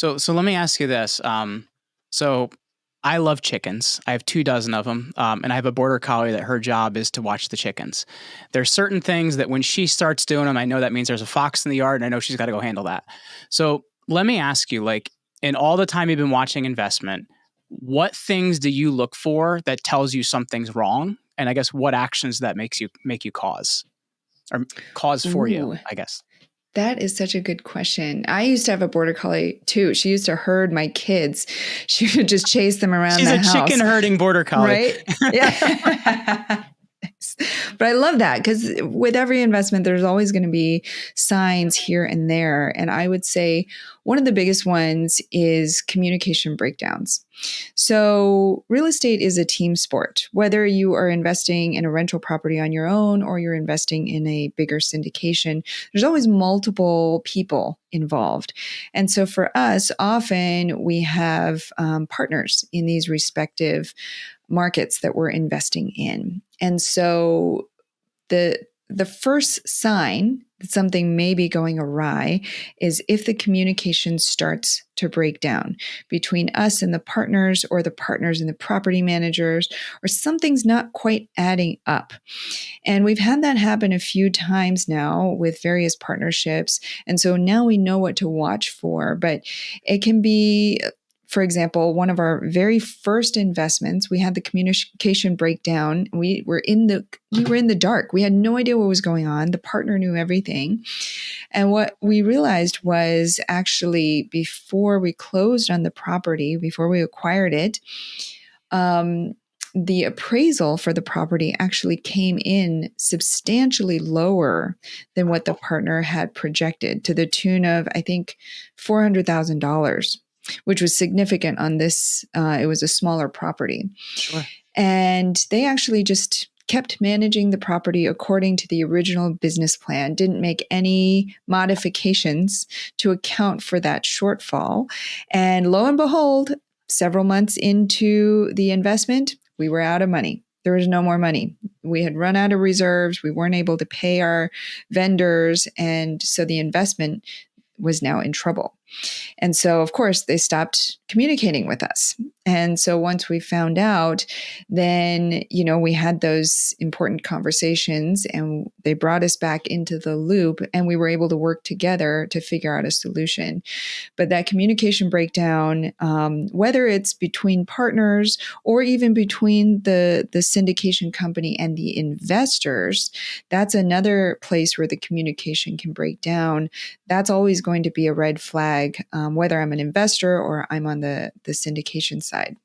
So let me ask you this. So I love chickens. I have 24 of them, and I have a border collie that her job is to watch the chickens. There's certain things that when she starts doing them, I know that means there's a fox in the yard, and I know she's got to go handle that. So let me ask you, like, in all the time you've been watching investment, what things do you look for that tells you something's wrong? And I guess what actions that make you cause or cause for you, Ooh, I guess. that is such a good question. I used to have a border collie too. She used to herd my kids. She would just chase them around She's the a chicken house. herding border collie. Right? Yeah. But I love that because with every investment, there's always going to be signs here and there. And I would say one of the biggest ones is communication breakdowns. So, real estate is a team sport. Whether you are investing in a rental property on your own or you're investing in a bigger syndication, there's always multiple people involved. And so, for us, often we have partners in these respective markets that we're investing in. And so the first sign that something may be going awry is if the communication starts to break down between us and the partners or the partners and the property managers, or something's not quite adding up. And we've had that happen a few times now with various partnerships. And so now we know what to watch for, but it can be, for example, one of our very first investments, we had the communication breakdown. We were in the dark. We had no idea what was going on. The partner knew everything. And what we realized was actually before we closed on the property, before we acquired it, the appraisal for the property actually came in substantially lower than what the partner had projected, to the tune of, I think, $400,000, which was significant on this. It was a smaller property. Sure. And they actually just kept managing the property according to the original business plan, didn't make any modifications to account for that shortfall. And lo and behold, several months into the investment, we were out of money. There was no more money. We had run out of reserves. We weren't able to pay our vendors. And so the investment was now in trouble. And so, of course, they stopped communicating with us. And so once we found out, then, we had those important conversations and they brought us back into the loop and we were able to work together to figure out a solution. But that communication breakdown, whether it's between partners or even between the syndication company and the investors, that's another place where the communication can break down. That's always going to be a red flag, whether I'm an investor or I'm on the syndication side.